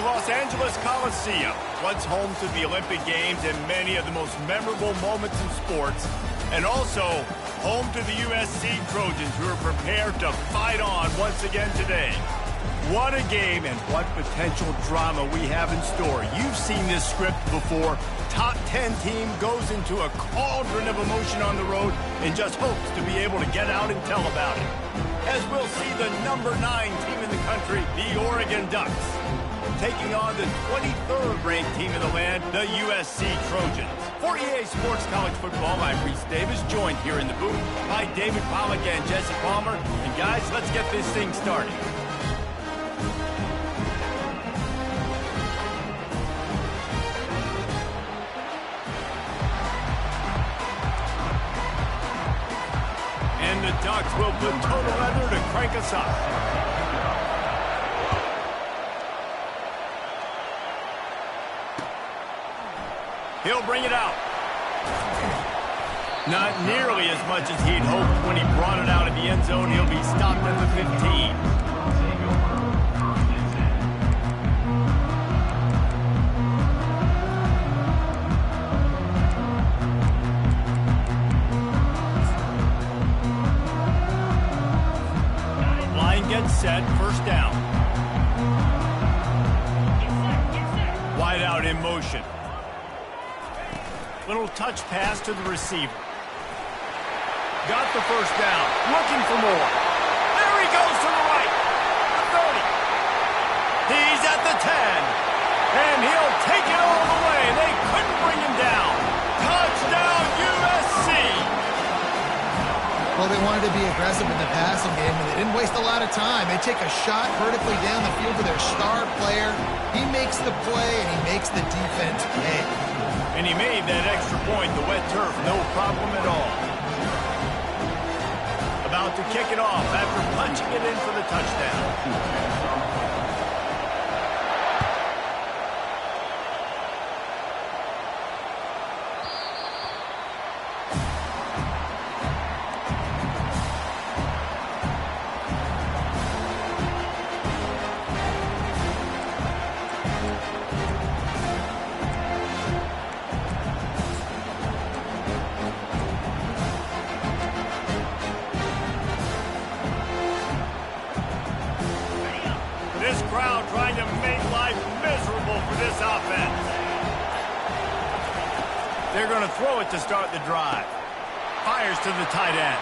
Los Angeles Coliseum, once home to the Olympic Games and many of the most memorable moments in sports, and also home to the USC Trojans, who are prepared to fight on once again today. What a game and what potential drama we have in store. You've seen this script before. Top 10 team goes into a cauldron of emotion on the road and just hopes to be able to get out and tell about it. As we'll see the number 9 team in the country, the Oregon Ducks, taking on the 23rd ranked team in the land, the USC Trojans. For EA Sports College Football, I'm Reese Davis, joined here in the booth by David Pollack and Jesse Palmer. And guys, let's get this thing started. And the Ducks will put total leather to crank us up. He'll bring it out. Not nearly as much as he'd hoped when he brought it out of the end zone. He'll be stopped at the 15. Line gets set, first down. Wide out in motion. Little touch pass to the receiver. Got the first down. Looking for more. There he goes to the right. The 30. He's at the 10. And he'll take it all the way. They couldn't bring him down. Touchdown, USC. Well, they wanted to be aggressive in the passing game, and they didn't waste a lot of time. They take a shot vertically down the field to their star player. He makes the play, and he makes the defense pay. And he made that extra point, the wet turf, no problem at all. About to kick it off after punching it in for the touchdown. This crowd trying to make life miserable for this offense. They're going to throw it to start the drive. Fires to the tight end.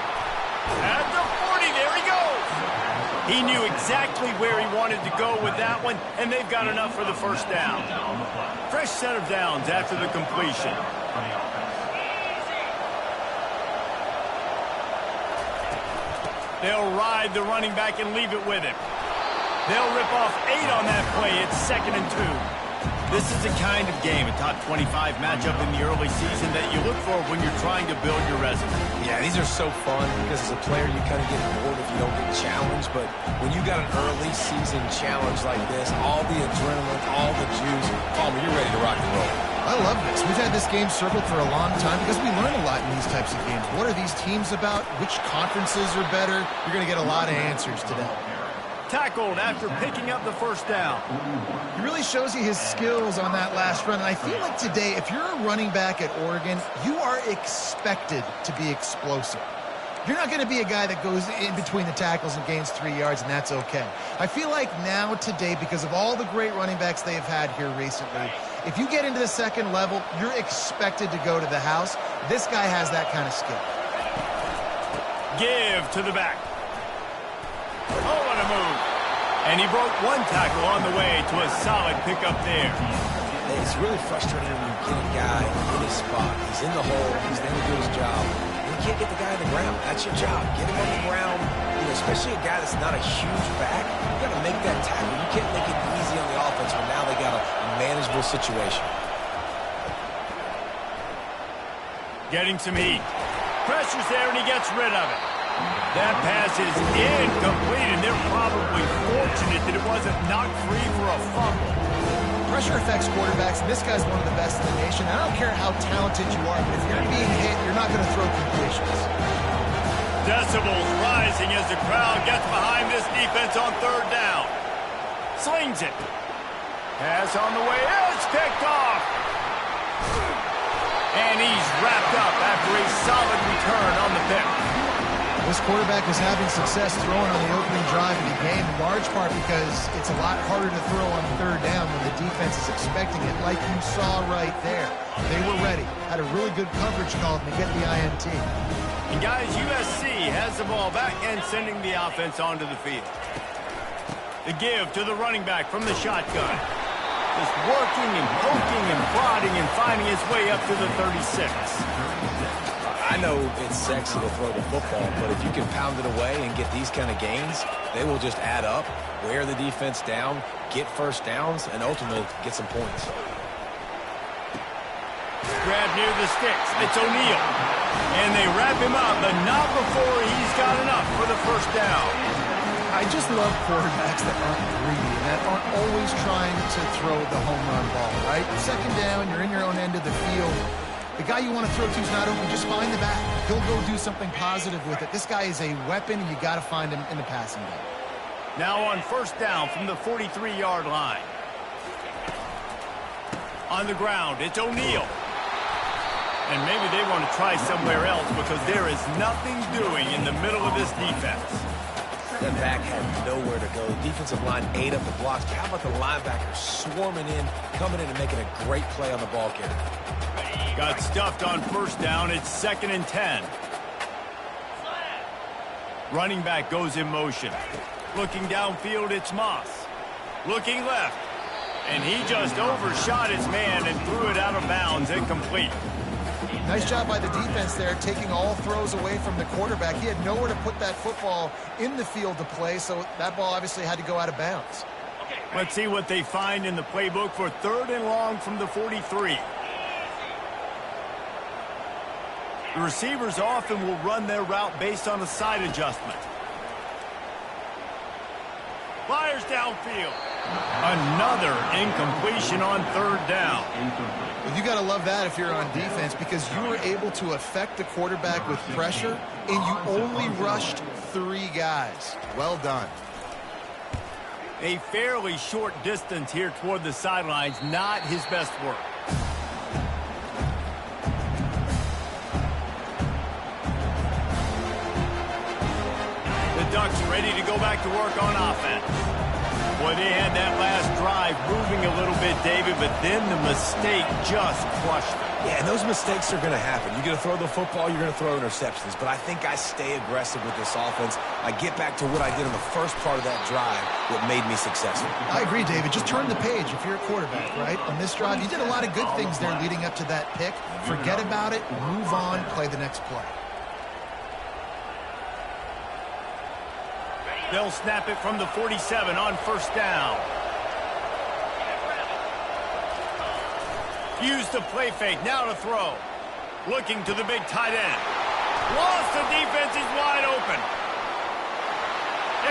At the 40, there he goes. He knew exactly where he wanted to go with that one, and they've got enough for the first down. Fresh set of downs after the completion. They'll ride the running back and leave it with him. They'll rip off 8 on that play. It's 2nd and 2. This is the kind of game, a top 25 matchup in the early season, that you look for when you're trying to build your resume. Yeah, these are so fun because as a player, you kind of get bored if you don't get challenged. But when you got an early season challenge like this, all the adrenaline, all the juice, Palmer, you're ready to rock and roll. I love this. We've had this game circled for a long time because we learn a lot in these types of games. What are these teams about? Which conferences are better? You're going to get a lot of answers today. Tackled after picking up the first down. He really shows you his skills on that last run. And I feel like today, if you're a running back at Oregon, you are expected to be explosive. You're not going to be a guy that goes in between the tackles and gains 3 yards, and that's okay. I feel like now today, because of all the great running backs they have had here recently, if you get into the second level, you're expected to go to the house. This guy has that kind of skill. Give to the back. Oh, what a move. And he broke one tackle on the way to a solid pickup there. It's really frustrating when you get a guy in his spot. He's in the hole. He's there to do his job. And you can't get the guy on the ground. That's your job. Get him on the ground. You know, especially a guy that's not a huge back. You got to make that tackle. You can't make it easy on the offense when now they got a manageable situation. Getting some heat. Pressure's there, and he gets rid of it. That pass is incomplete, and they're probably fortunate that it wasn't knocked free for a fumble. Pressure affects quarterbacks, and this guy's one of the best in the nation. I don't care how talented you are, but if you're being hit, you're not going to throw completions. Decibels rising as the crowd gets behind this defense on 3rd down. Slings it. Pass on the way. It's picked off. And he's wrapped up after a solid return on the pick. This quarterback is having success throwing on the opening drive of the game, in large part because it's a lot harder to throw on third down when the defense is expecting it, like you saw right there. They were ready, had a really good coverage call to get the INT. And guys, USC has the ball back and sending the offense onto the field. The give to the running back from the shotgun. Just working and poking and prodding and finding his way up to the 36. I know it's sexy to throw the football, but if you can pound it away and get these kind of gains, they will just add up, wear the defense down, get first downs, and ultimately get some points. Grab near the sticks. It's O'Neal. And they wrap him up, but not before he's got enough for the first down. I just love quarterbacks that aren't greedy and that aren't always trying to throw the home run ball, right? Second down, you're in your own end of the field. The guy you want to throw to is not open. Just find the back. He'll go do something positive with it. This guy is a weapon, and you got to find him in the passing game. Now on first down from the 43-yard line. On the ground, it's O'Neal. And maybe they want to try somewhere else because there is nothing doing in the middle of this defense. The back had nowhere to go. The defensive line ate up the blocks. How about the linebackers swarming in, coming in and making a great play on the ball carrier? Got stuffed on first down. It's 2nd and 10. Running back goes in motion. Looking downfield, it's Moss. Looking left. And he just overshot his man and threw it out of bounds, incomplete. Nice job by the defense there, taking all throws away from the quarterback. He had nowhere to put that football in the field to play, so that ball obviously had to go out of bounds. Let's see what they find in the playbook for 3rd and long from the 43. The receivers often will run their route based on a side adjustment. Fires downfield. Another incompletion on 3rd down. Well, you got to love that if you're on defense because you were able to affect the quarterback with pressure, and you only rushed 3 guys. Well done. A fairly short distance here toward the sidelines, not his best work. The Ducks ready to go back to work on offense. Boy, they had that last drive moving a little bit, David, but then the mistake just crushed them. Yeah, and those mistakes are going to happen. You're going to throw the football, you're going to throw interceptions. But I think I stay aggressive with this offense. I get back to what I did in the first part of that drive, what made me successful. I agree, David. Just turn the page if you're a quarterback, right? On this drive, you did a lot of good things there leading up to that pick. Forget about it, move on, play the next play. They'll snap it from the 47 on first down. Use the play fake, now to throw. Looking to the big tight end. Lost the defense, is wide open.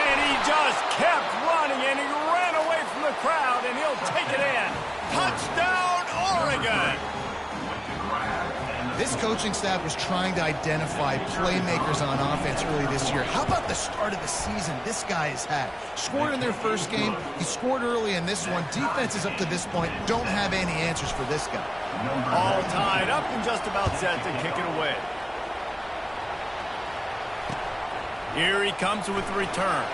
And he just kept running, and he ran away from the crowd, and he'll take it in. Touchdown, Oregon! This coaching staff was trying to identify playmakers on offense early this year. How about the start of the season this guy has had? Scored in their first game. He scored early in this one. Defenses up to this point don't have any answers for this guy. All tied up and just about set to kick it away. Here he comes with the return.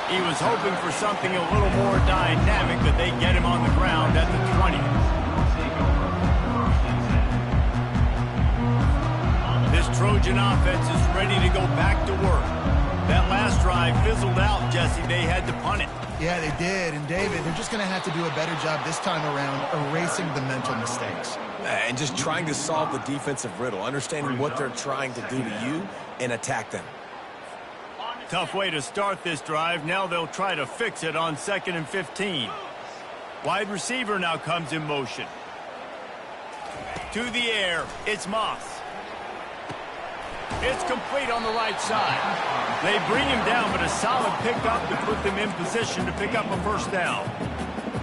He was hoping for something a little more dynamic, but they get him on the ground at the 20. This Trojan offense is ready to go back to work. That last drive fizzled out, Jesse. They had to punt it. Yeah, they did. And, David, they're just going to have to do a better job this time around erasing the mental mistakes. And just trying to solve the defensive riddle, understanding what they're trying to do to you and attack them. Tough way to start this drive. Now they'll try to fix it on 2nd and 15. Wide receiver now comes in motion. To the air, it's Moss. It's complete on the right side. They bring him down, but a solid pickup to put them in position to pick up a first down.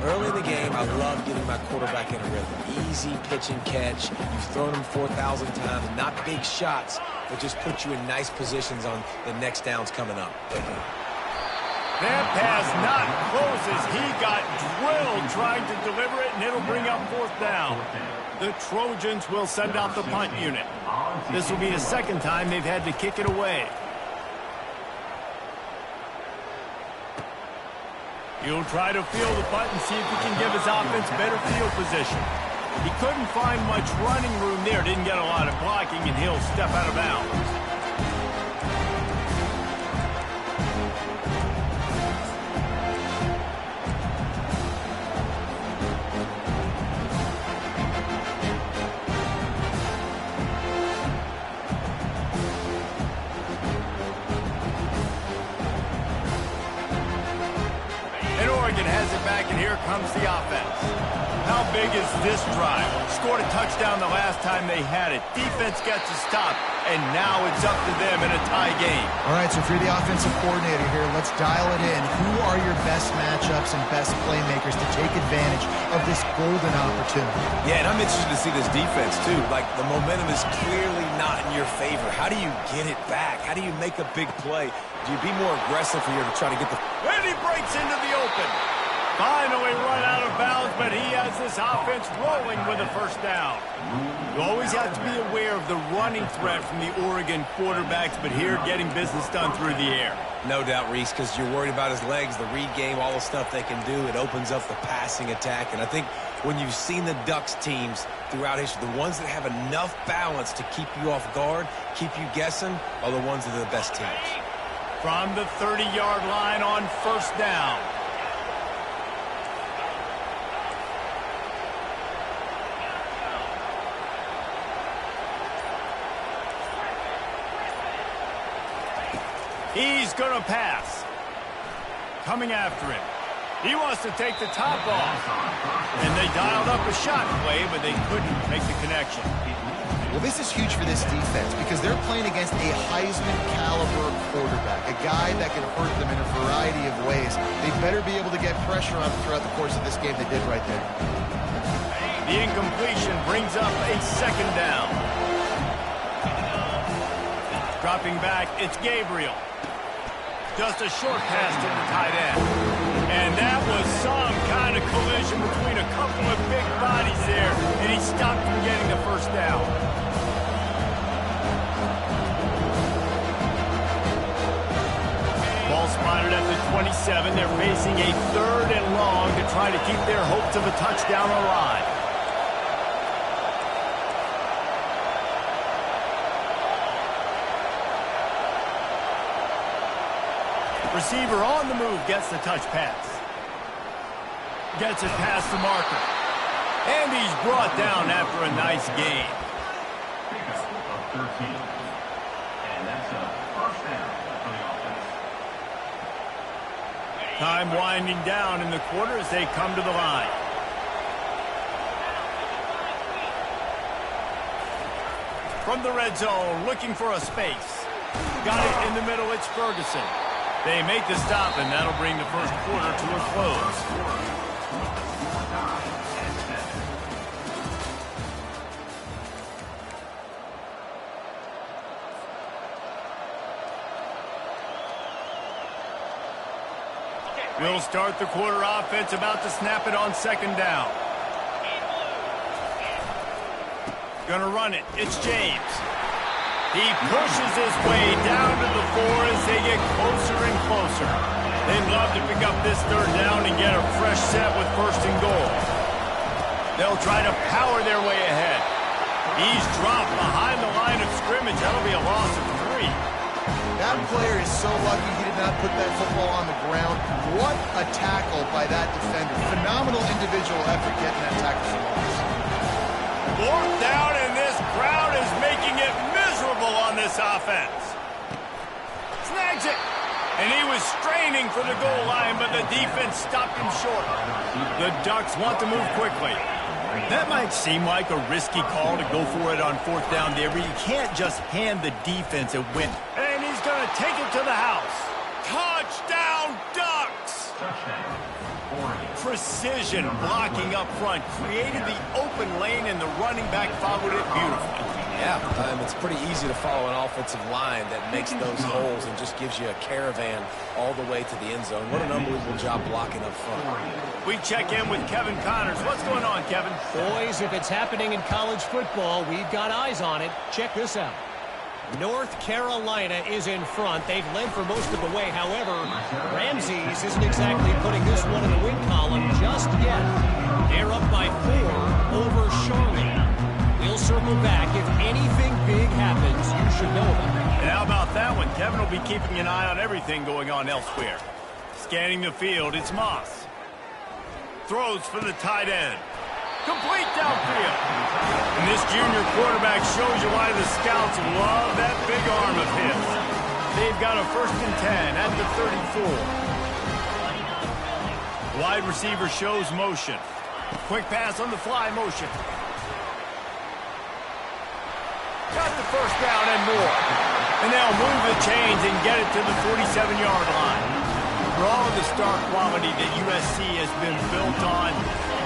Early in the game, I love getting my quarterback in a rhythm. Easy pitch and catch. You've thrown him 4,000 times. Not big shots, but just put you in nice positions on the next downs coming up. That pass not close as he got drilled trying to deliver it, and it'll bring up 4th down. The Trojans will send out the punt unit. This will be the 2nd time they've had to kick it away. He'll try to field the punt and see if he can give his offense better field position. He couldn't find much running room there, didn't get a lot of blocking, and he'll step out of bounds. Has it back, and here comes the offense. How big is this drive? Scored a touchdown the last time they had it. Defense gets a stop, and now it's up to them in a tie game. All right, so if you're the offensive coordinator here, let's dial it in. Who are your best matchups and best playmakers to take advantage of this golden opportunity? Yeah, and I'm interested to see this defense, too. Like, the momentum is clearly not in your favor. How do you get it back? How do you make a big play? Do you be more aggressive here to try to get the... And he breaks into the open. Finally run out of bounds, but he has this offense rolling with a 1st down. You always have to be aware of the running threat from the Oregon quarterbacks, but here getting business done through the air. No doubt, Reese, because you're worried about his legs, the read game, all the stuff they can do. It opens up the passing attack. And I think when you've seen the Ducks teams throughout history, the ones that have enough balance to keep you off guard, keep you guessing, are the ones that are the best teams. From the 30-yard line on 1st down. He's going to pass. Coming after him. He wants to take the top off. And they dialed up a shot play, but they couldn't make the connection. Well, this is huge for this defense because they're playing against a Heisman-caliber quarterback, a guy that can hurt them in a variety of ways. They better be able to get pressure on him throughout the course of this game. They did right there. The incompletion brings up a 2nd down. Dropping back, it's Gabriel. Just a short pass to the tight end. And that was some kind of collision between a couple of big bodies there, and he stopped from getting the 1st down. Ball spotted at the 27. They're facing a 3rd and long to try to keep their hopes of a touchdown alive. Receiver on the move gets the touch pass. Gets it past the marker. And he's brought down after a nice gain. Pickup of 13. And that's a 1st down for the offense. Time winding down in the quarter as they come to the line. From the red zone, looking for a space. Got it in the middle, it's Ferguson. They make the stop, and that'll bring the 1st quarter to a close. We'll start the quarter offense, about to snap it on 2nd down. Gonna run it. It's James. He pushes his way down to the 4 as they get closer and closer. They'd love to pick up this 3rd down and get a fresh set with 1st and goal. They'll try to power their way ahead. He's dropped behind the line of scrimmage. That'll be a loss of 3. That player is so lucky he did not put that football on the ground. What a tackle by that defender. Phenomenal individual effort getting that tackle for loss. 4th down, and this crowd is making it miserable on this offense. Snags it. And he was straining for the goal line, but the defense stopped him short. The Ducks want to move quickly. That might seem like a risky call to go for it on 4th down there, but you can't just hand the defense a win. And he's going to take it to the house. Touchdown, Ducks! Touchdown, Oregon. Precision blocking up front created the open lane, and the running back followed it beautifully. Yeah, it's pretty easy to follow an offensive line that makes those holes and just gives you a caravan all the way to the end zone. What an unbelievable job blocking up front. We check in with Kevin Connors. What's going on, Kevin? Boys, if it's happening in college football, we've got eyes on it. Check this out. North Carolina is in front. They've led for most of the way. However, Ramses isn't exactly putting this one in the win column just yet. They're up by 4 over Charlotte. We'll circle back. If anything big happens, you should know about it. And how about that one? Kevin will be keeping an eye on everything going on elsewhere. Scanning the field, it's Moss. Throws for the tight end. Complete downfield. And this junior quarterback shows you why the scouts love that big arm of his. They've got a 1st and 10 at the 34. Wide receiver shows motion. Quick pass on the fly motion. Got the 1st down and more. And they'll move the chains and get it to the 47-yard line. For all of the star quality that USC has been built on,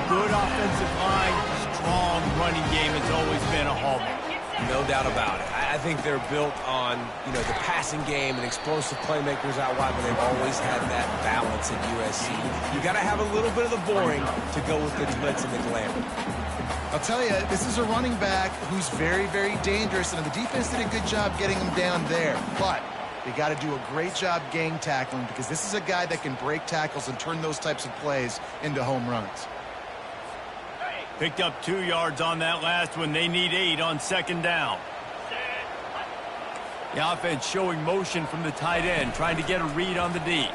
good offensive line, strong running game has always been a hallmark. No doubt about it. I think they're built on, the passing game and explosive playmakers out wide, but they've always had that balance at USC. You got to have a little bit of the boring to go with the glitz and the glamour. I'll tell you, this is a running back who's very, very dangerous, and the defense did a good job getting him down there. But they got to do a great job gang tackling, because this is a guy that can break tackles and turn those types of plays into home runs. Picked up 2 yards on that last one. They need 8 on 2nd down. The offense showing motion from the tight end, trying to get a read on the D.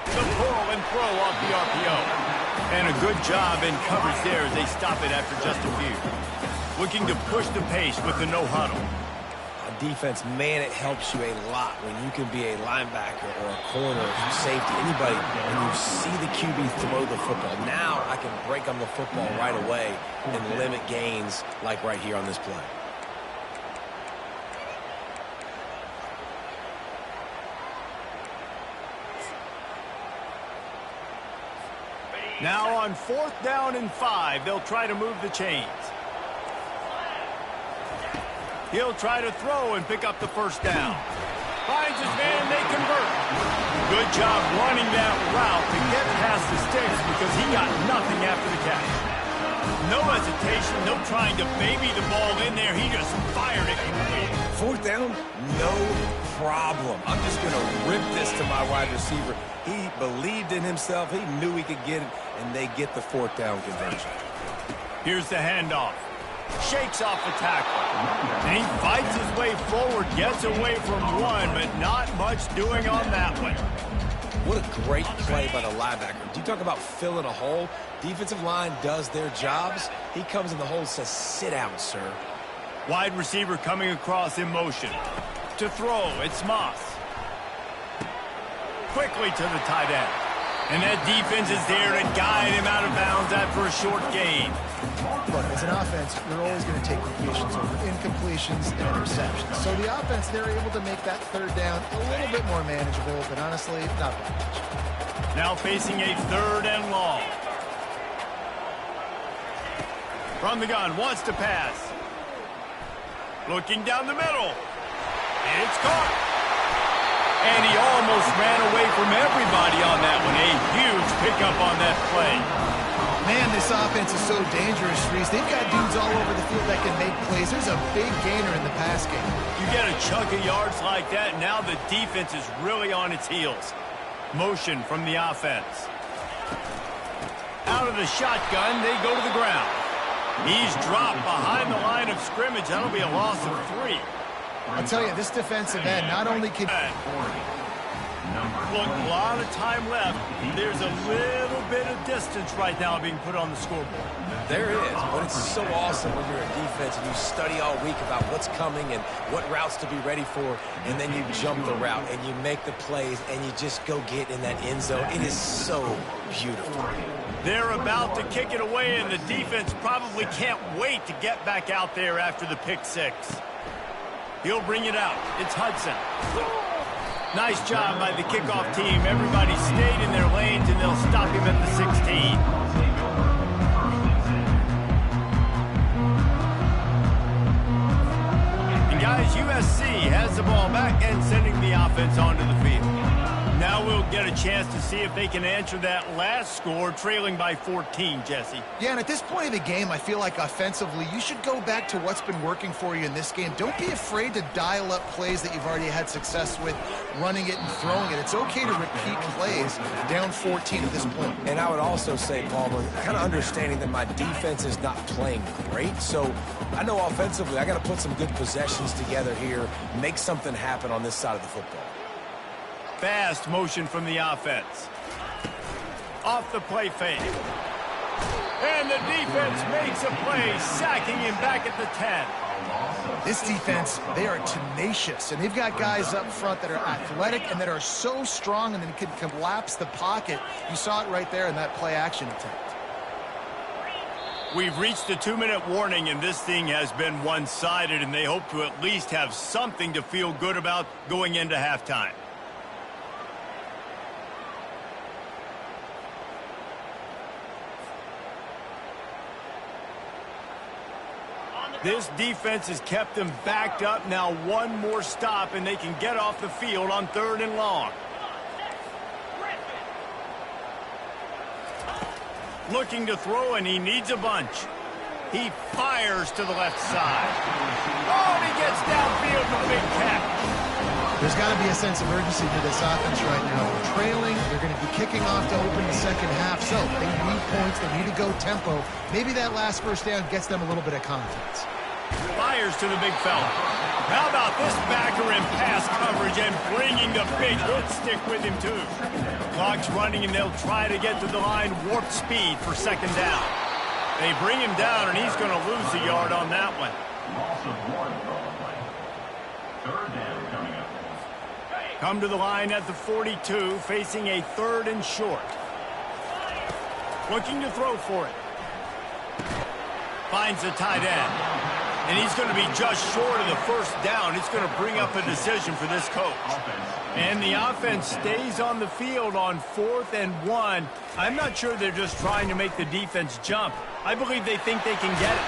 The pull and throw off the RPO. And a good job in coverage there as they stop it after just a few. Looking to push the pace with the no-huddle. On defense, man, it helps you a lot when you can be a linebacker or a corner or safety, anybody, and you see the QB throw the football. Now I can break on the football right away and limit gains like right here on this play. Now on 4th down and 5, they'll try to move the chains. He'll try to throw and pick up the 1st down. Finds his man, they convert. Good job running that route to get past the sticks because he got nothing after the catch. No hesitation, no trying to baby the ball in there. He just fired it completely. 4th down, no problem. I'm just going to rip this to my wide receiver. He believed in himself. He knew he could get it, and they get the 4th down conversion. Here's the handoff. Shakes off the tackle. And he fights his way forward, gets away from one, but not much doing on that one. What a great play by the linebacker. Do you talk about filling a hole? Defensive line does their jobs. He comes in the hole and says, sit down, sir. Wide receiver coming across in motion. To throw, it's Moss. Quickly to the tight end. And that defense is there to guide him out of bounds after a short gain. Look, as an offense, you're always going to take completions over incompletions and interceptions. So the offense, they're able to make that 3rd down a little bit more manageable, but honestly, not that much. Now facing a 3rd and long. From the gun, wants to pass. Looking down the middle. It's caught. And he almost ran away from everybody on that one. A huge pickup on that play. Man, this offense is so dangerous, Reese. They've got dudes all over the field that can make plays. There's a big gainer in the pass game. You get a chunk of yards like that, now the defense is really on its heels. Motion from the offense. Out of the shotgun, they go to the ground. He's dropped behind the line of scrimmage. That'll be a loss of 3. I'll tell you, this defensive end not only can... Look, a lot of time left. There's a little bit of distance right now being put on the scoreboard. There is, but it's so awesome when you're a defense and you study all week about what's coming and what routes to be ready for, and then you jump the route and you make the plays and you just go get in that end zone. It is so beautiful. They're about to kick it away, and the defense probably can't wait to get back out there after the pick 6. He'll bring it out. It's Hudson. Nice job by the kickoff team. Everybody stayed in their lanes, and they'll stop him at the 16. USC has the ball back and sending the offense onto the field. Now we'll get a chance to see if they can answer that last score, trailing by 14, Jesse. Yeah, and at this point of the game, I feel like offensively, you should go back to what's been working for you in this game. Don't be afraid to dial up plays that you've already had success with, running it and throwing it. It's okay to repeat plays down 14 at this point. And I would also say, Palmer, kind of understanding that my defense is not playing great, so I know offensively I got to put some good possessions together here, make something happen on this side of the football. Fast motion from the offense. Off the play fake. And the defense makes a play, sacking him back at the 10. This defense, they are tenacious, and they've got guys up front that are athletic and that are so strong and then can collapse the pocket. You saw it right there in that play action attempt. We've reached the 2-minute warning, and this thing has been one-sided, and they hope to at least have something to feel good about going into halftime. This defense has kept them backed up. Now one more stop, and they can get off the field on 3rd and long. Looking to throw, and he needs a bunch. He fires to the left side. Oh, and he gets downfield for the big catch. There's got to be a sense of urgency to this offense right now. They're trailing. They're going to be kicking off to open the second half. So they need points. They need to go tempo. Maybe that last first down gets them a little bit of confidence. Fires to the big fella. How about this backer in pass coverage and bringing the big hit stick with him, too. Clock's running, and they'll try to get to the line warp speed for 2nd down. They bring him down, and he's going to lose a yard on that one. Loss of 1 on the play. 3rd down coming up. Come to the line at the 42, facing a 3rd and short. Looking to throw for it. Finds the tight end. And he's going to be just short of the first down. It's going to bring up a decision for this coach. And the offense stays on the field on 4th and 1. I'm not sure they're just trying to make the defense jump. I believe they think they can get it.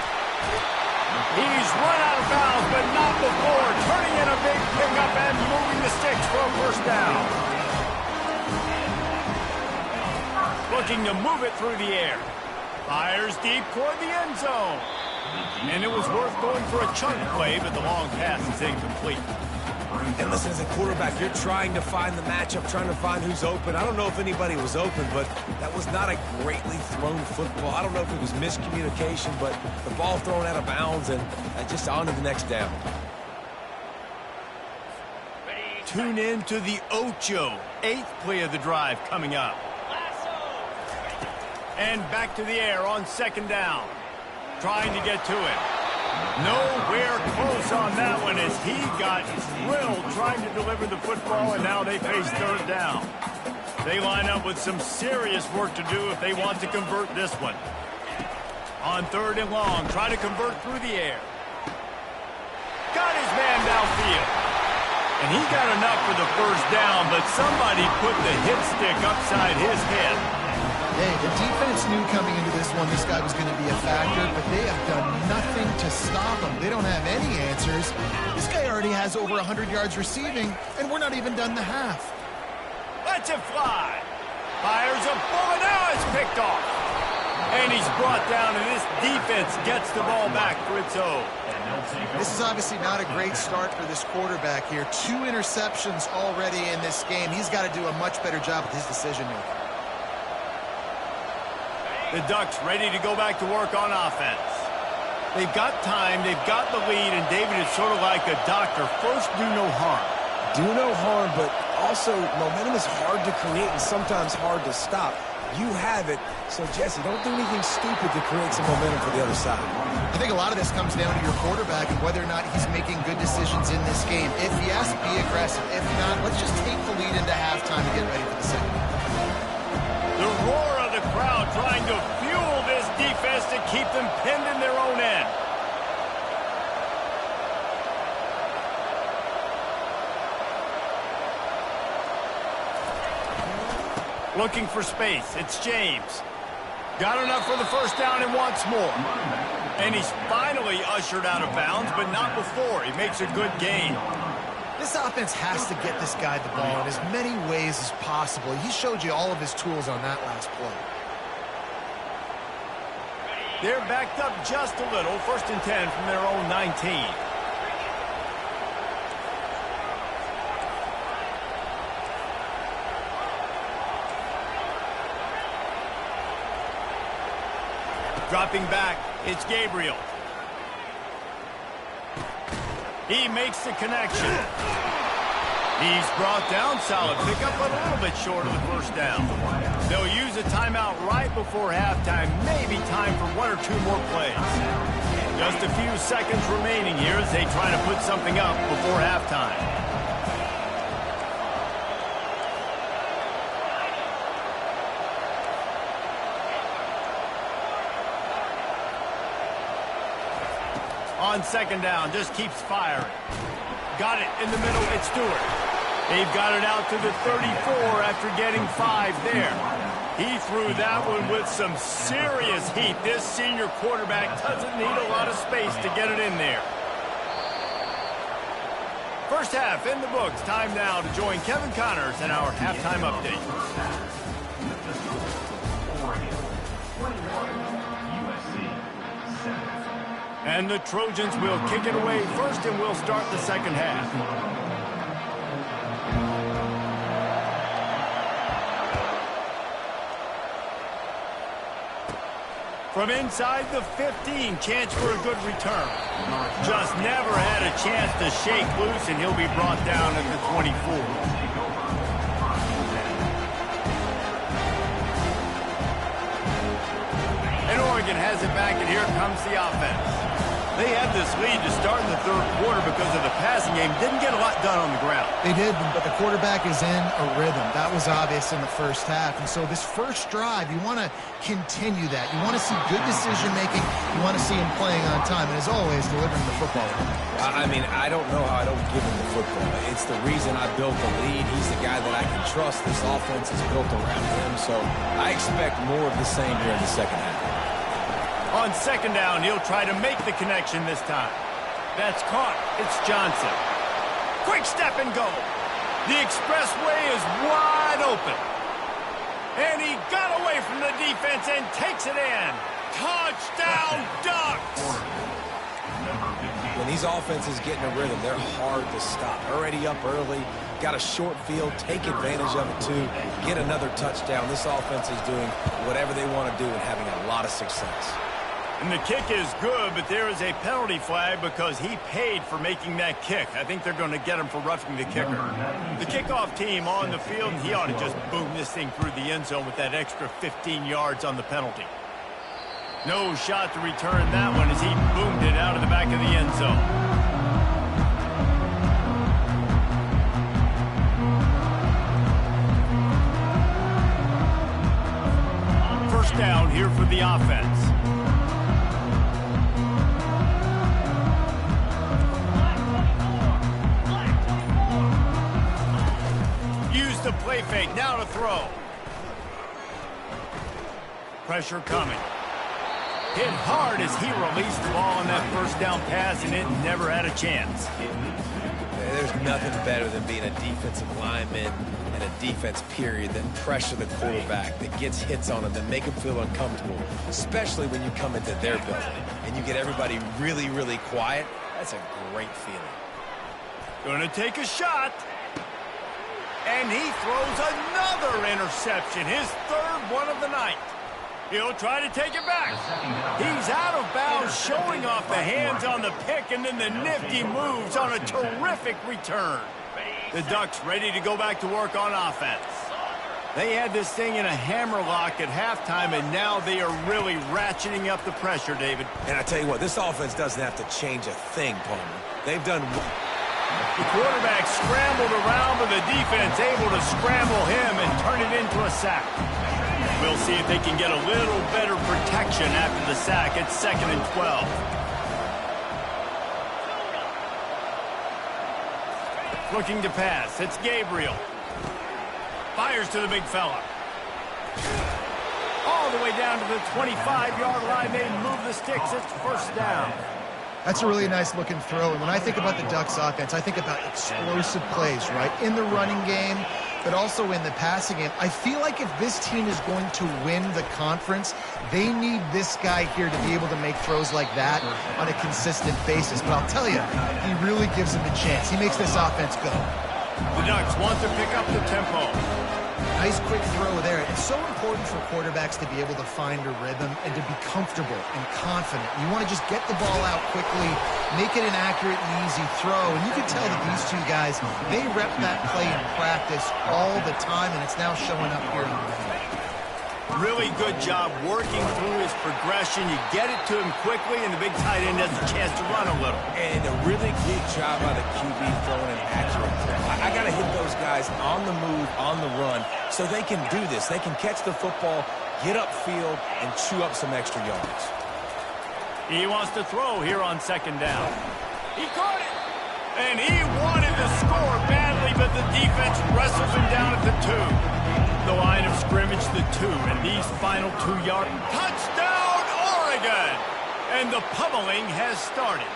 He's run out of bounds, but not before. Turning in a big pickup and moving the sticks for a first down. Looking to move it through the air. Fires deep toward the end zone. And it was worth going for a chunk play, but the long pass is incomplete. And listen, as a quarterback, you're trying to find the matchup, trying to find who's open. I don't know if anybody was open, but that was not a greatly thrown football. I don't know if it was miscommunication, but the ball thrown out of bounds and just on to the next down. Tune in to the Ocho, 8th play of the drive coming up. And back to the air on 2nd down. Trying to get to it. Nowhere close on that one as he got drilled trying to deliver the football, and now they face 3rd down. They line up with some serious work to do if they want to convert this one. On 3rd and long, try to convert through the air. Got his man downfield. And he got enough for the first down, but somebody put the hit stick upside his head. Hey, the defense knew coming into this one this guy was going to be a factor, but they have done nothing to stop him. They don't have any answers. This guy already has over 100 yards receiving, and we're not even done the half. Lets it fly. Fires a bullet. Now it's picked off. And he's brought down, and this defense gets the ball back for its own. This is obviously not a great start for this quarterback here. 2 interceptions already in this game. He's got to do a much better job with his decision-making. The Ducks ready to go back to work on offense. They've got time, they've got the lead, and David, it's sort of like a doctor. First, do no harm. Do no harm, but also momentum is hard to create and sometimes hard to stop. You have it, so Jesse, don't do anything stupid to create some momentum for the other side. I think a lot of this comes down to your quarterback and whether or not he's making good decisions in this game. If yes, be aggressive. If not, let's just take the lead into halftime and get ready for the second. The roar of the crowd trying to fuel this defense to keep them pinned in their own end. Looking for space. It's James. Got enough for the first down and wants more. And he's finally ushered out of bounds, but not before. He makes a good gain. This offense has to get this guy the ball in as many ways as possible. He showed you all of his tools on that last play. They're backed up just a little. 1st and 10 from their own 19. Dropping back, it's Gabriel. He makes the connection. He's brought down, solid pickup, but a little bit short of the 1st down. They'll use a timeout right before halftime, maybe time for 1 or 2 more plays. Just a few seconds remaining here as they try to put something up before halftime. On 2nd down, just keeps firing. Got it in the middle, it's Stewart. They've got it out to the 34 after getting 5 there. He threw that one with some serious heat. This senior quarterback doesn't need a lot of space to get it in there. 1st half in the books. Time now to join Kevin Connors in our halftime update. And the Trojans will kick it away first, and we'll start the 2nd half. From inside the 15, chance for a good return. Just never had a chance to shake loose, and he'll be brought down at the 24. And Oregon has it back, and here comes the offense. They had this lead to start in the 3rd quarter because of the passing game. Didn't get a lot done on the ground. They did, but the quarterback is in a rhythm. That was obvious in the 1st half. And so this 1st drive, you want to continue that. You want to see good decision-making. You want to see him playing on time. And as always, delivering the football. I mean, I don't know how I don't give him the football. It's the reason I built the lead. He's the guy that I can trust. This offense is built around him. So I expect more of the same here in the 2nd half. On 2nd down, he'll try to make the connection this time. That's caught. It's Johnson. Quick step and go. The expressway is wide open. And he got away from the defense and takes it in. Touchdown, Ducks! When these offenses get in a rhythm, they're hard to stop. Already up early, got a short field, take advantage of it too, get another touchdown. This offense is doing whatever they want to do and having a lot of success. And the kick is good, but there is a penalty flag because he paid for making that kick. I think they're going to get him for roughing the kicker. The kickoff team on the field, and he ought to just boom this thing through the end zone with that extra 15 yards on the penalty. No shot to return that one as he boomed it out of the back of the end zone. First down here for the offense. Use the play fake, now to throw. Pressure coming. Hit hard as he released the ball on that 1st down pass, and it never had a chance. There's nothing better than being a defensive lineman and a defense period that pressure the quarterback, that gets hits on him, that make him feel uncomfortable, especially when you come into their building and you get everybody really, really quiet. That's a great feeling. Gonna take a shot. And he throws another interception, his 3rd one of the night. He'll try to take it back. He's out of bounds, showing off the hands on the pick, and then the nifty moves on a terrific return. The Ducks ready to go back to work on offense. They had this thing in a hammerlock at halftime, and now they are really ratcheting up the pressure, David. And I tell you what, this offense doesn't have to change a thing, Palmer. They've done... The quarterback scrambled around, but the defense able to scramble him and turn it into a sack. We'll see if they can get a little better protection after the sack. It's 2nd and 12. Looking to pass. It's Gabriel. Fires to the big fella. All the way down to the 25-yard line. They move the sticks. It's first down. That's a really nice looking throw. And when I think about the Ducks offense, I think about explosive plays, right? In the running game, but also in the passing game. I feel like if this team is going to win the conference, they need this guy here to be able to make throws like that on a consistent basis. But I'll tell you, he really gives them a chance. He makes this offense go. The Ducks want to pick up the tempo. Nice quick throw there. It's so important for quarterbacks to be able to find a rhythm and to be comfortable and confident. You want to just get the ball out quickly, make it an accurate and easy throw. And you can tell that these two guys, they rep that play in practice all the time, and it's now showing up here in the ring. Really good job working through his progression. You get it to him quickly, and the big tight end has a chance to run a little. And a really good job by the QB throwing an accurate throw. I got to hit those guys on the move, on the run, so they can do this. They can catch the football, get upfield, and chew up some extra yards. He wants to throw here on second down. He caught it. And he wanted to score badly, but the defense wrestles him down at the 2. The line of scrimmage, the 2, and these final 2-yard. Touchdown, Oregon! And the pummeling has started.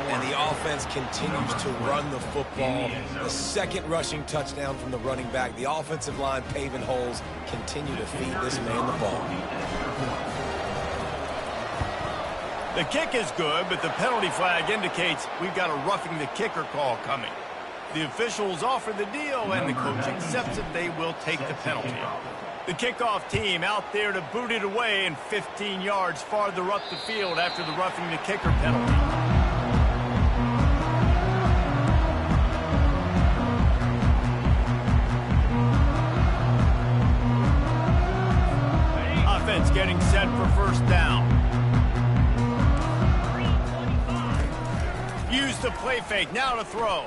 And the offense continues to run the football. The second rushing touchdown from the running back. The offensive line paving holes, continue to feed this man the ball. The kick is good, but the penalty flag indicates we've got a roughing the kicker call coming. The officials offer the deal, and the coach accepts it. They will take the penalty. The kickoff team out there to boot it away and 15 yards farther up the field after the roughing the kicker penalty. Offense getting set for first down. Use the play fake, now to throw.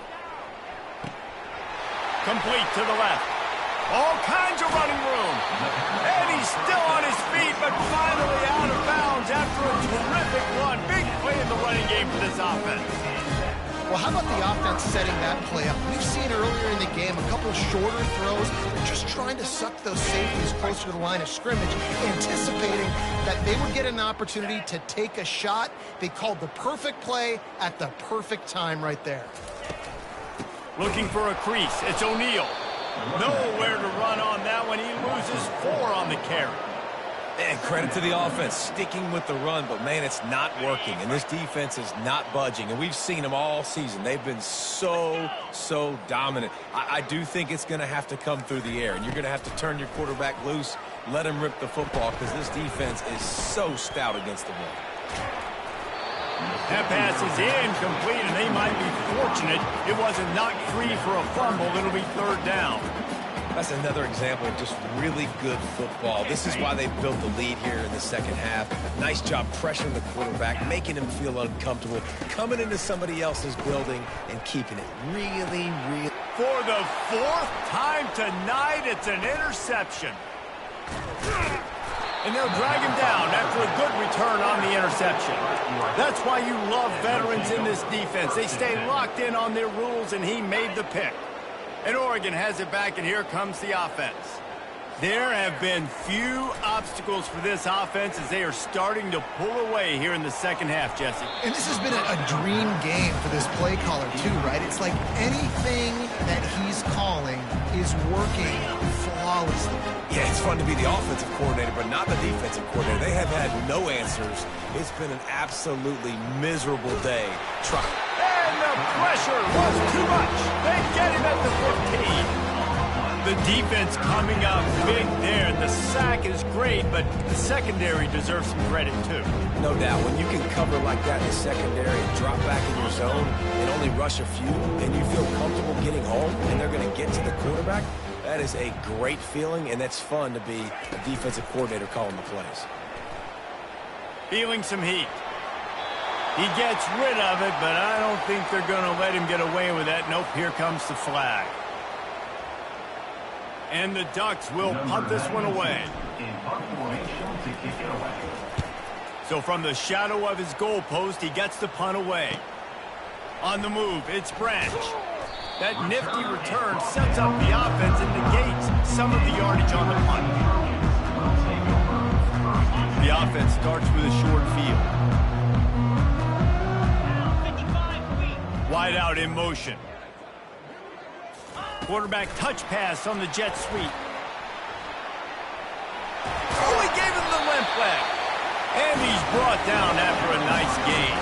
Complete to the left. All kinds of running room. And he's still on his feet, but finally out of bounds after a terrific run. Big play in the running game for this offense. Well, how about the offense setting that play up? We've seen earlier in the game a couple of shorter throws. They're just trying to suck those safeties closer to the line of scrimmage, anticipating that they would get an opportunity to take a shot. They called the perfect play at the perfect time right there. Looking for a crease. It's O'Neal. Nowhere to run on that one. He loses 4 on the carry. And credit to the offense, sticking with the run, but, man, it's not working. And this defense is not budging. And we've seen them all season. They've been so dominant. I do think it's going to have to come through the air. And you're going to have to turn your quarterback loose, let him rip the football, because this defense is so stout against the run. That pass is incomplete, and they might be fortunate it wasn't knocked free for a fumble. It'll be third down. That's another example of just really good football. This is why they built the lead here in the second half. Nice job pressuring the quarterback, making him feel uncomfortable, coming into somebody else's building and keeping it really. For the 4th time tonight, it's an interception. And they'll drag him down after a good return on the interception. That's why you love veterans in this defense. They stay locked in on their rules, and he made the pick. And Oregon has it back, and here comes the offense. There have been few obstacles for this offense as they are starting to pull away here in the second half, Jesse. And this has been a dream game for this play caller, too, right? It's like anything that he's calling is working flawlessly. Yeah, it's fun to be the offensive coordinator, but not the defensive coordinator. They have had no answers. It's been an absolutely miserable day. And the pressure was too much. They get him at the 15. The defense coming up big there. The sack is great, but the secondary deserves some credit, too. No doubt. When you can cover like that in the secondary and drop back in your zone and only rush a few, and you feel comfortable getting home, and they're going to get to the quarterback, that is a great feeling, and that's fun to be a defensive coordinator calling the plays. Feeling some heat. He gets rid of it, but I don't think they're going to let him get away with that. Nope, here comes the flag. And the Ducks will punt this one away. So from the shadow of his goalpost, he gets the punt away. On the move, it's Branch. That nifty return sets up the offense and negates some of the yardage on the punt. The offense starts with a short field. Wide out in motion. Quarterback touch pass on the jet sweep. Oh, he gave him the limp leg. And he's brought down after a nice gain.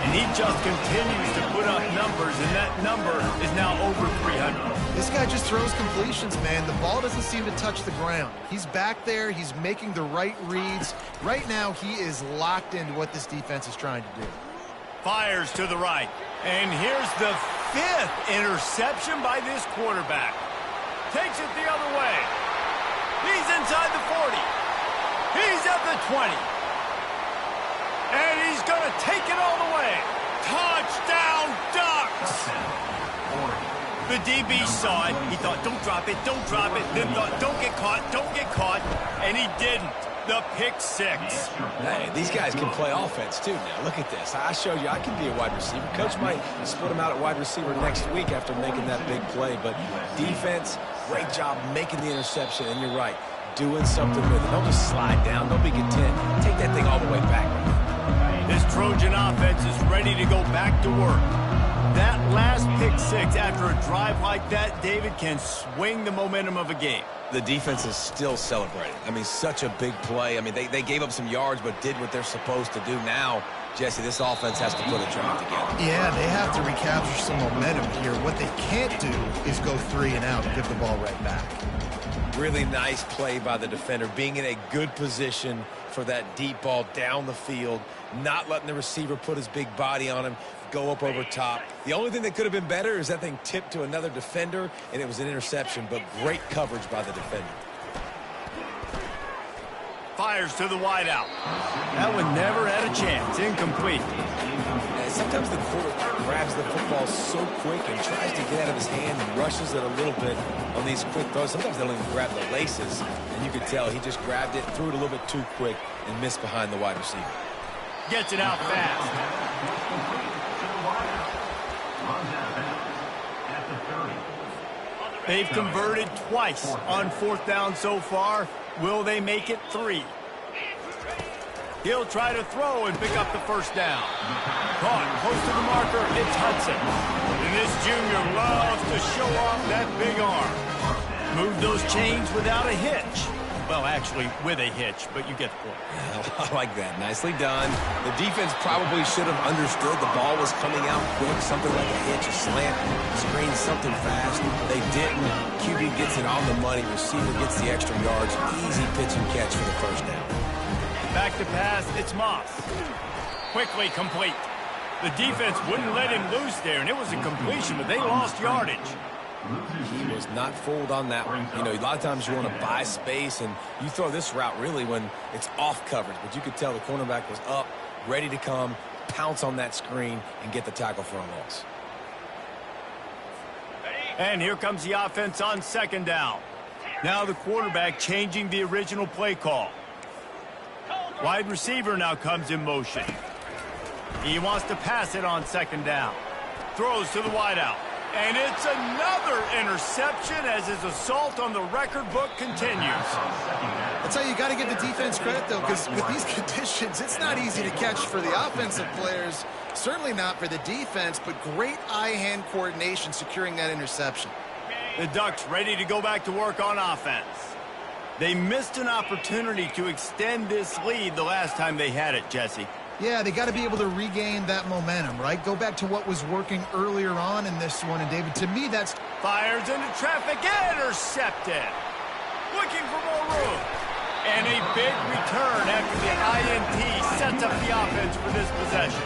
And he just continues to put up numbers, and that number is now over 300. This guy just throws completions, man. The ball doesn't seem to touch the ground. He's back there. He's making the right reads. Right now, he is locked into what this defense is trying to do. Fires to the right. And here's the 5th interception by this quarterback. Takes it the other way. He's inside the 40. He's at the 20. And he's going to take it all the way. Touchdown, Ducks! The DB saw it. He thought, don't drop it, don't drop it. Then thought, don't get caught, don't get caught. And he didn't. The pick 6. Hey, these guys can play offense, too, now. Look at this. I showed you I can be a wide receiver. Coach might split him out at wide receiver next week after making that big play. But defense, great job making the interception. And you're right, doing something with it. Don't just slide down. Don't be content. Take that thing all the way back. This Trojan offense is ready to go back to work. That last pick 6 after a drive like that, David, can swing the momentum of a game. The defense is still celebrating. I mean, such a big play. I mean, they gave up some yards but did what they're supposed to do. Now, Jesse, this offense has to put a drive together. Yeah, they have to recapture some momentum here. What they can't do is go 3 and out and give the ball right back. Really nice play by the defender, being in a good position for that deep ball down the field, not letting the receiver put his big body on him, go up over top. The only thing that could have been better is that thing tipped to another defender, and it was an interception, but great coverage by the defender. Fires to the wideout. That one never had a chance. Incomplete. And sometimes the quarterback grabs the football so quick and tries to get out of his hand and rushes it a little bit on these quick throws. Sometimes they don't even grab the laces, and you could tell he just grabbed it, threw it a little bit too quick, and missed behind the wide receiver. Gets it out fast. They've converted twice on 4th down so far. Will they make it 3? He'll try to throw and pick up the 1st down. Caught close to the marker. It's Hudson. And this junior loves to show off that big arm. Move those chains without a hitch. Well, actually, with a hitch, but you get the point. Yeah, I like that. Nicely done. The defense probably should have understood the ball was coming out quick, something like a hitch, a slant, screen, something fast. They didn't. QB gets it on the money. Receiver gets the extra yards. Easy pitch and catch for the 1st down. Back to pass, it's Moss. Quickly complete. The defense wouldn't let him loose there, and it was a completion, but they lost yardage. He was not fooled on that one. You know, a lot of times you want to buy space, and you throw this route really when it's off coverage. But you could tell the cornerback was up, ready to come, pounce on that screen, and get the tackle for a loss. And here comes the offense on 2nd down. Now the quarterback changing the original play call. Wide receiver now comes in motion. He wants to pass it on 2nd down. Throws to the wideout. And it's another interception as his assault on the record book continues. That's how you got to give the defense credit, though, because with these conditions, it's not easy to catch for the offensive players. Certainly not for the defense, but great eye-hand coordination securing that interception. The Ducks ready to go back to work on offense. They missed an opportunity to extend this lead the last time they had it, Jesse. Yeah, they got to be able to regain that momentum, right? Go back to what was working earlier on in this one. And, David, to me, that's... Fires into traffic, intercepted. Looking for more room. And a big return after the INT sets up the offense for this possession.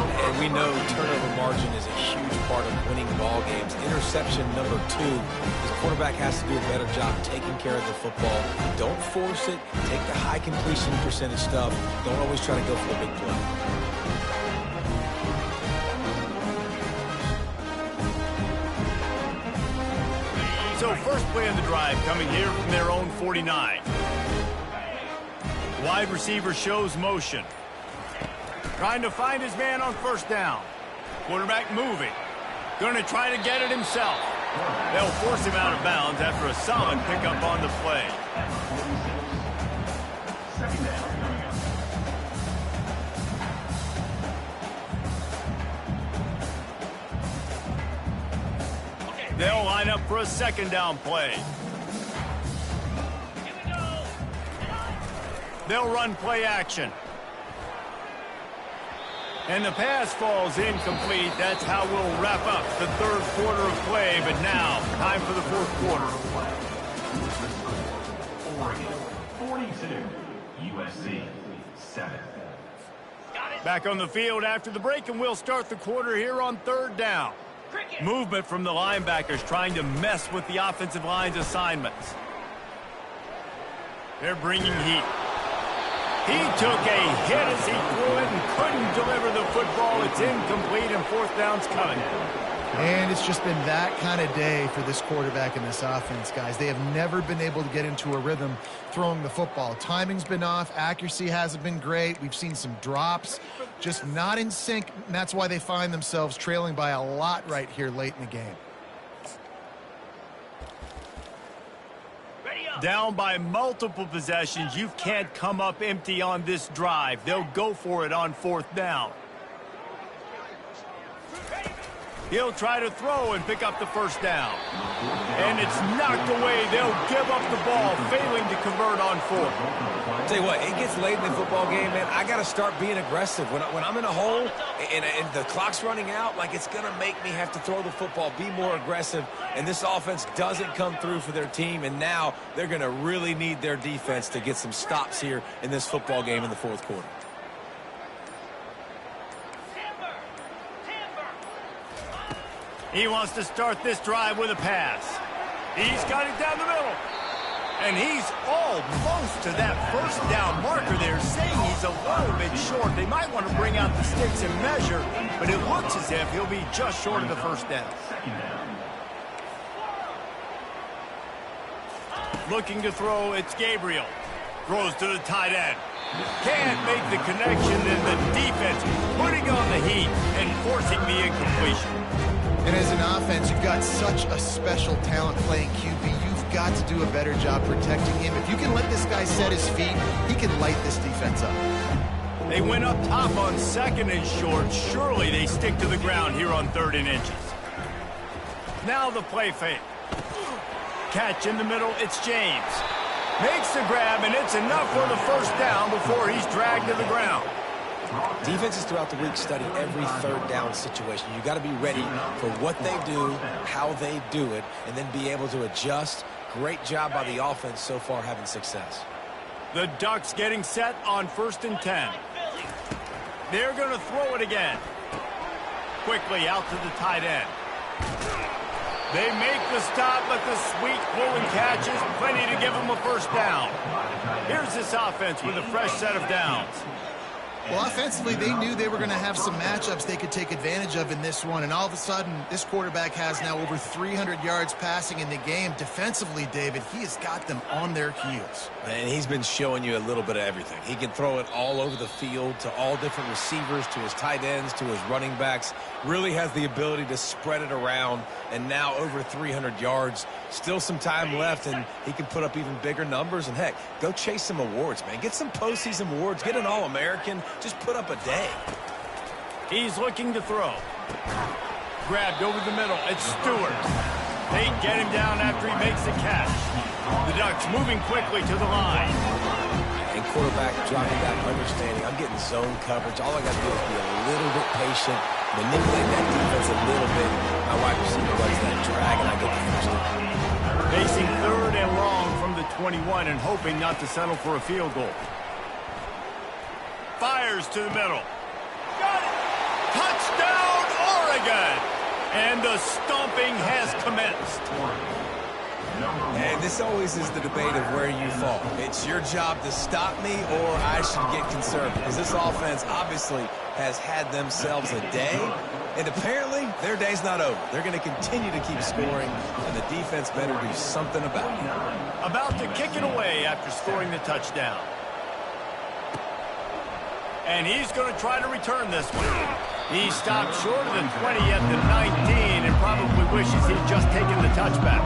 And we know turnover margin is a huge part of winning ball games. Interception number 2. His quarterback has to do a better job taking care of the football. Don't force it. Take the high completion percentage stuff. Don't always try to go for the big play. So first play of the drive coming here from their own 49. Wide receiver shows motion. Trying to find his man on 1st down. Quarterback moving. Going to try to get it himself. They'll force him out of bounds after a solid pickup on the play. 2nd down. line up for a second down play. They'll run play action. And the pass falls incomplete. That's how we'll wrap up the third quarter of play. But now, time for the fourth quarter. Oregon 42, USC 7. Back on the field after the break, and we'll start the quarter here on third down. Movement from the linebackers trying to mess with the offensive line's assignments. They're bringing heat. He took a hit as he threw it and couldn't deliver the football. It's incomplete, and fourth down's coming. And it's just been that kind of day for this quarterback and this offense, guys. They have never been able to get into a rhythm throwing the football. Timing's been off. Accuracy hasn't been great. We've seen some drops, just not in sync, and that's why they find themselves trailing by a lot right here late in the game. Down by multiple possessions. You can't come up empty on this drive. They'll go for it on fourth down. He'll try to throw and pick up the first down. And it's knocked away. They'll give up the ball, failing to convert on fourth. I'll tell you what, it gets late in the football game, man. I got to start being aggressive. When I'm in a hole and the clock's running out, like, it's going to make me have to throw the football, be more aggressive. And this offense doesn't come through for their team. And now they're going to really need their defense to get some stops here in this football game in the fourth quarter. He wants to start this drive with a pass. He's got it down the middle. And he's almost to that first down marker there, saying he's a little bit short. They might want to bring out the sticks and measure, but it looks as if he'll be just short of the first down. Looking to throw, it's Gabriel. Throws to the tight end. Can't make the connection, and the defense putting on the heat and forcing the incompletion. And as an offense, you've got such a special talent playing QB. You've got to do a better job protecting him. If you can let this guy set his feet, he can light this defense up. They went up top on second and short. Surely they stick to the ground here on 3rd and inches. Now the play fake. Catch in the middle, it's James. Makes the grab, and it's enough for the first down before he's dragged to the ground. Defenses throughout the week study every third down situation. You got to be ready for what they do, how they do it, and then be able to adjust. Great job by the offense so far having success. The Ducks getting set on 1st and 10. They're going to throw it again. Quickly out to the tight end. They make the stop, but the sweet pulling catch is plenty to give them a first down. Here's this offense with a fresh set of downs. Well, offensively, they knew they were going to have some matchups they could take advantage of in this one, and all of a sudden, this quarterback has now over 300 yards passing in the game. Defensively, David, he has got them on their heels. And he's been showing you a little bit of everything. He can throw it all over the field to all different receivers, to his tight ends, to his running backs. Really has the ability to spread it around, and now over 300 yards. Still some time left, and he can put up even bigger numbers. And, heck, go chase some awards, man. Get some postseason awards. Get an All-American. Just put up a day. He's looking to throw. Grabbed over the middle. It's Stewart. They get him down after he makes the catch. The Ducks moving quickly to the line. And quarterback dropping back, understanding I'm getting zone coverage. All I got to do is be a little bit patient, manipulate that defense a little bit. My wide receiver runs that drag, and I get the first down. Facing 3rd and long from the 21 and hoping not to settle for a field goal. Fires to the middle. Got it! Touchdown, Oregon! And the stomping has commenced. And this always is the debate of where you fall. It's your job to stop me, or I should get concerned, because this offense obviously has had themselves a day, and apparently their day's not over. They're going to continue to keep scoring, and the defense better do something about it. About to kick it away after scoring the touchdown. And he's going to try to return this one. He stopped short of the 20 at the 19 and probably wishes he'd just taken the touchback.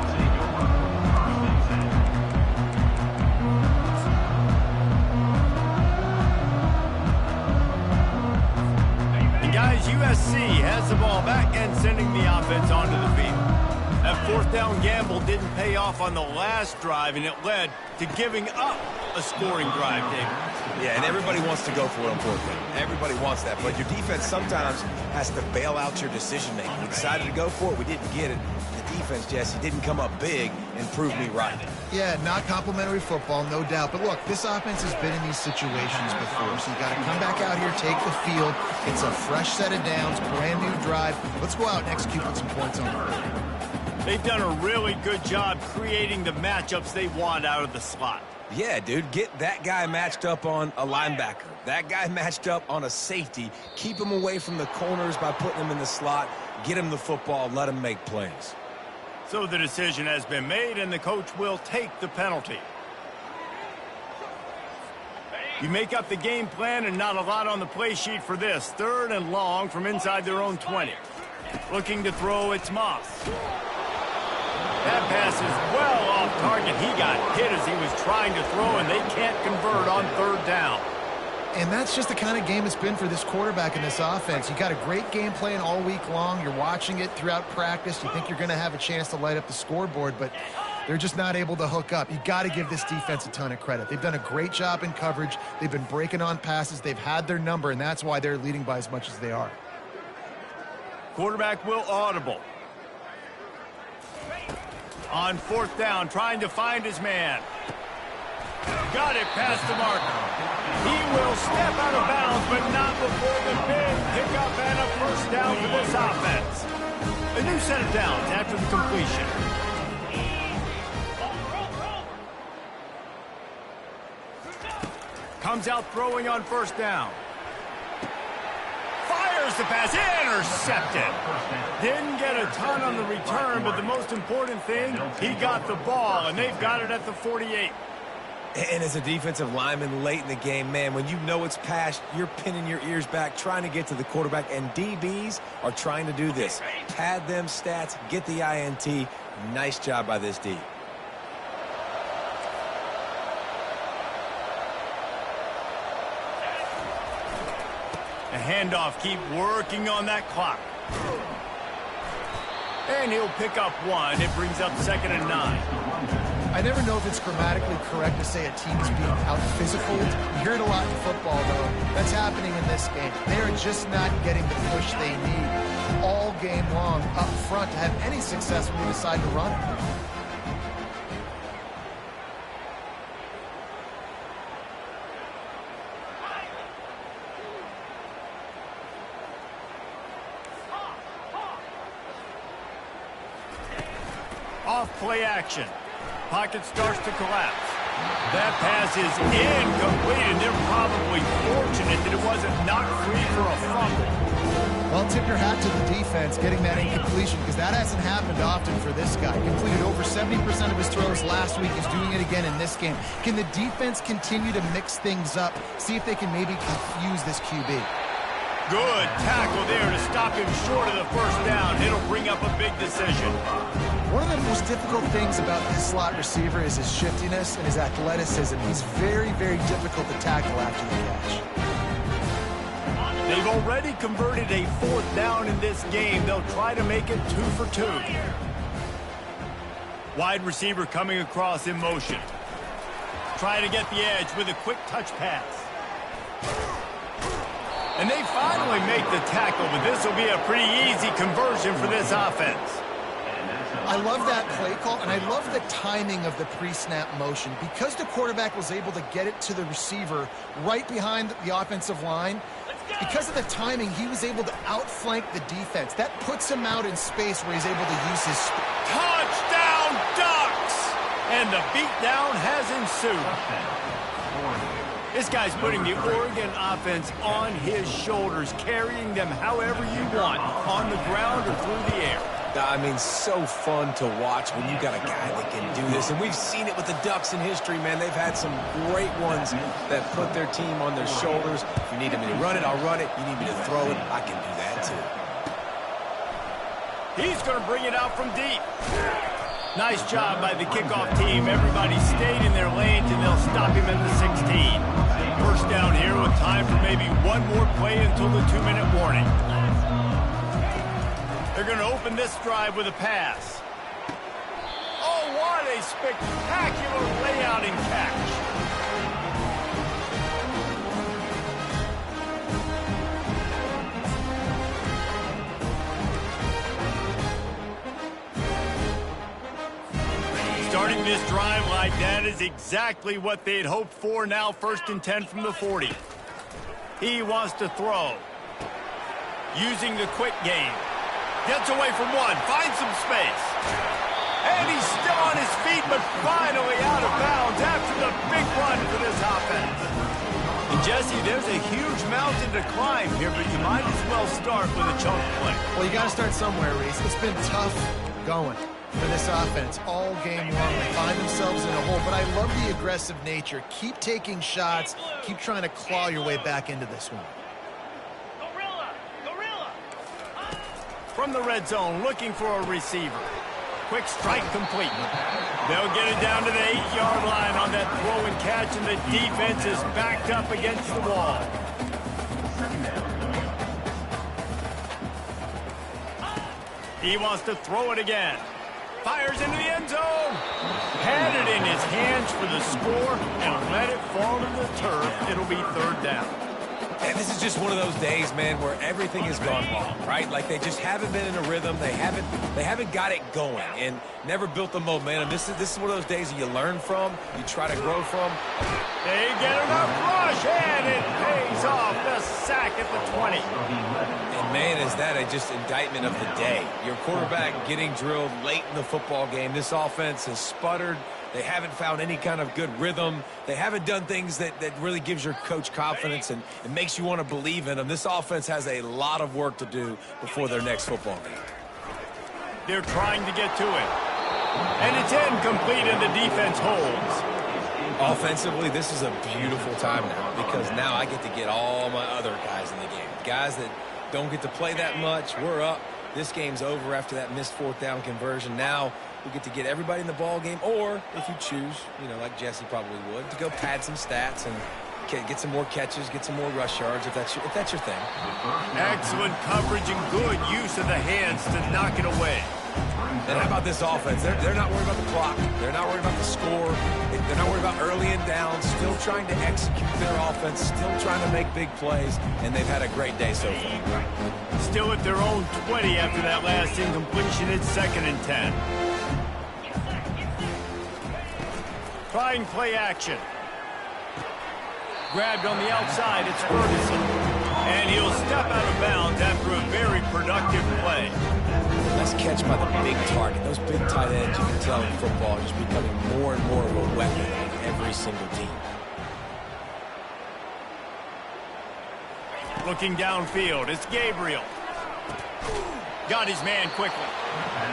And guys, USC has the ball back and sending the offense onto the field. That fourth down gamble didn't pay off on the last drive, and it led to giving up a scoring drive, David. Yeah, and everybody wants to go for it on fourth down. Everybody wants that, but your defense sometimes has to bail out your decision-making. We decided to go for it. We didn't get it. The defense, Jesse, didn't come up big and prove me right. Yeah, not complimentary football, no doubt. But look, this offense has been in these situations before, so you got to come back out here, take the field. It's a fresh set of downs, brand new drive. Let's go out and execute with some points on the board. They've done a really good job creating the matchups they want out of the slot. Yeah, dude, get that guy matched up on a linebacker. That guy matched up on a safety. Keep him away from the corners by putting him in the slot. Get him the football. Let him make plays. So the decision has been made, and the coach will take the penalty. You make up the game plan, and not a lot on the play sheet for this. 3rd and long from inside their own 20. Looking to throw, it's Moss. That pass is well off target. He got hit as he was trying to throw, and they can't convert on 3rd down. And that's just the kind of game it's been for this quarterback in this offense. You got a great game plan all week long. You're watching it throughout practice. You think you're going to have a chance to light up the scoreboard, but they're just not able to hook up. You got to give this defense a ton of credit. They've done a great job in coverage. They've been breaking on passes. They've had their number, and that's why they're leading by as much as they are. Quarterback will audible. On 4th down, trying to find his man. Got it past the marker. He will step out of bounds, but not before the big pickup and a first down for this offense. A new set of downs after the completion. Comes out throwing on 1st down. Fires the pass, intercepted. Didn't get a ton on the return, but the most important thing, he got the ball, and they've got it at the 48. And as a defensive lineman late in the game, man, when you know it's past, you're pinning your ears back, trying to get to the quarterback, and DBs are trying to do this. Pad them stats, get the INT. Nice job by this D. A handoff, keep working on that clock. And he'll pick up 1. It brings up 2nd and 9. I never know if it's grammatically correct to say a team is being out-physicaled. You hear it a lot in football, though. That's happening in this game. They are just not getting the push they need all game long up front to have any success when they decide to run it. Off play action. Pocket starts to collapse. That pass is incomplete, and they're probably fortunate that it wasn't knocked free for a fumble. Well, tip your hat to the defense getting that incompletion, because that hasn't happened often for this guy. Completed over 70% of his throws last week. He's doing it again in this game. Can the defense continue to mix things up, see if they can maybe confuse this QB? Good tackle there to stop him short of the 1st down. It'll bring up a big decision. One of the most difficult things about this slot receiver is his shiftiness and his athleticism. He's very, very difficult to tackle after the catch. They've already converted a 4th down in this game. They'll try to make it 2 for 2. Wide receiver coming across in motion. Try to get the edge with a quick touch pass. And they finally make the tackle, but this will be a pretty easy conversion for this offense. I love that play call, and I love the timing of the pre-snap motion. Because the quarterback was able to get it to the receiver right behind the offensive line, because of the timing, he was able to outflank the defense. That puts him out in space where he's able to use his... Touchdown, Ducks! And the beatdown has ensued. This guy's putting the Oregon offense on his shoulders, carrying them however you want, on the ground or through the air. I mean, so fun to watch when you got a guy that can do this. And we've seen it with the Ducks in history, man. They've had some great ones that put their team on their shoulders. If you need me to run it, I'll run it. You need me to throw it, I can do that too. He's going to bring it out from deep. Nice job by the kickoff team. Everybody stayed in their lanes, and they'll stop him at the 16. First down here with time for maybe one more play until the 2-minute warning. They're going to open this drive with a pass. what a spectacular layout and catch. Starting this drive like that is exactly what they'd hoped for. Now 1st and 10 from the 40. He wants to throw. Using the quick game. Gets away from one. Finds some space. And he's still on his feet, but finally out of bounds after the big run for this offense. And Jesse, there's a huge mountain to climb here, but you might as well start with a chunk play. Well, you got to start somewhere, Reese. It's been tough going for this offense all game long. They find themselves in a hole, but I love the aggressive nature. Keep taking shots. Keep trying to claw your way back into this one. From the red zone, looking for a receiver. Quick strike complete. They'll get it down to the 8-yard line on that throw and catch, and the defense is backed up against the wall. He wants to throw it again. Fires into the end zone. Had it in his hands for the score and let it fall to the turf. It'll be 3rd down. And this is just one of those days, man, where everything has gone wrong, right? Like they just haven't been in a rhythm. They haven't got it going and never built the momentum. This is one of those days that you learn from, you try to grow from. They get enough rush, and it pays off. The sack at the 20. And man, is that a just indictment of the day. Your quarterback getting drilled late in the football game. This offense has sputtered. They haven't found any kind of good rhythm. They haven't done things that really gives your coach confidence and it makes you want to believe in them. This offense has a lot of work to do before their next football game. They're trying to get to it. And it's incomplete, and the defense holds. Offensively, this is a beautiful time now because now I get to get all my other guys in the game. Guys that don't get to play that much. We're up. This game's over after that missed 4th down conversion. Now we get to get everybody in the ball game, or if you choose, like Jesse probably would, to go pad some stats and get some more catches, get some more rush yards if that's your thing. Excellent coverage and good use of the hands to knock it away. And how about this offense? They're not worried about the clock. They're not worried about the score. They're not worried about early and down. Still trying to execute their offense. Still trying to make big plays. And they've had a great day so far. Still at their own 20 after that last incompletion. It's 2nd and 10. Trying play action. Grabbed on the outside. It's Ferguson. And he'll step out of bounds after a very productive play. Nice catch by the big target. Those big tight ends, you can tell in football, just becoming more and more of a weapon in every single team. Looking downfield, it's Gabriel. Got his man quickly.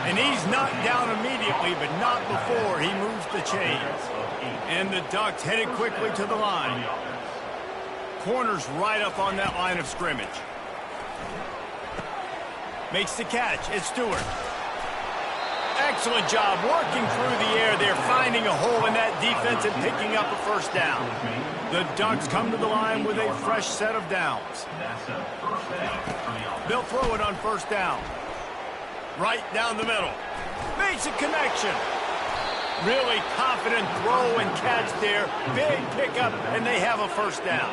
And he's knocked down immediately, but not before he moves the chains. And the Ducks headed quickly to the line. Corner's right up on that line of scrimmage. Makes the catch. It's Stewart. Excellent job working through the air. They're finding a hole in that defense and picking up a 1st down. The Ducks come to the line with a fresh set of downs. They'll throw it on 1st down. Right down the middle. Makes a connection. Really confident throw and catch there. Big pickup, and they have a 1st down.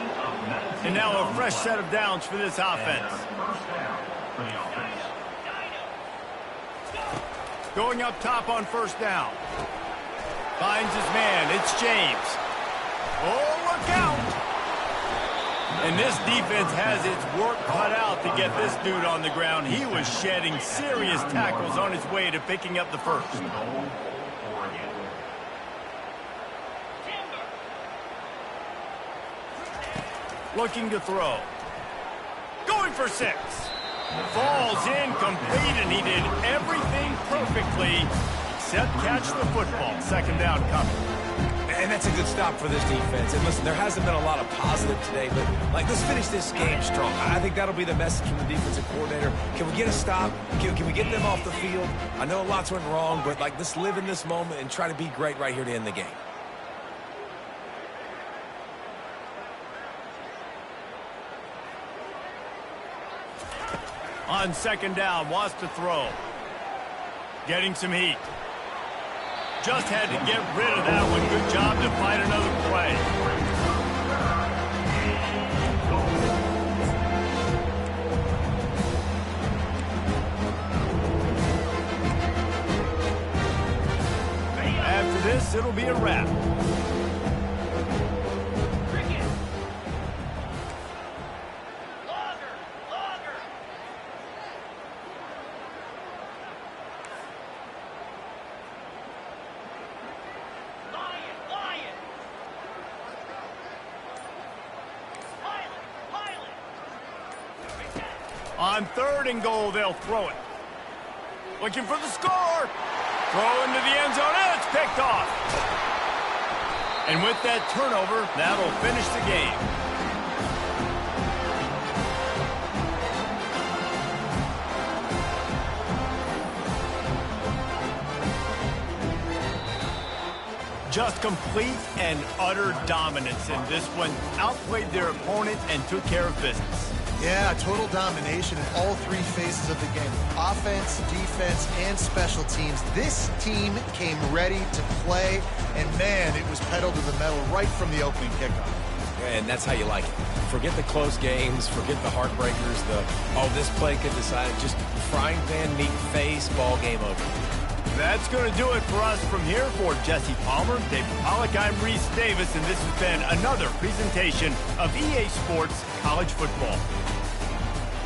And now a fresh set of downs for this offense. Going up top on 1st down. Finds his man. It's James. Oh, look out! And this defense has its work cut out to get this dude on the ground. He was shedding serious tackles on his way to picking up the 1st. Looking to throw. Going for 6. Falls incomplete, and he did everything perfectly except catch the football. 2nd down coming. And that's a good stop for this defense. And listen, there hasn't been a lot of positive today, but let's finish this game strong. I think that'll be the message from the defensive coordinator. Can we get a stop? Can we get them off the field? I know lots went wrong, but let's live in this moment and try to be great right here to end the game. On 2nd down, wants to throw. Getting some heat. Just had to get rid of that one. Good job to find another play. After this, it'll be a wrap. On 3rd and goal, they'll throw it. Looking for the score. Throw into the end zone, and it's picked off. And with that turnover, that'll finish the game. Just complete and utter dominance in this one. Outplayed their opponent and took care of business. Yeah, total domination in all 3 phases of the game. Offense, defense, and special teams. This team came ready to play, and man, it was pedal to the metal right from the opening kickoff. And that's how you like it. Forget the close games, forget the heartbreakers, this play could decide it. Just frying pan, meat face, ball game over. That's going to do it for us from here. For Jesse Palmer, David Pollack, I'm Reese Davis, and this has been another presentation of EA Sports College Football.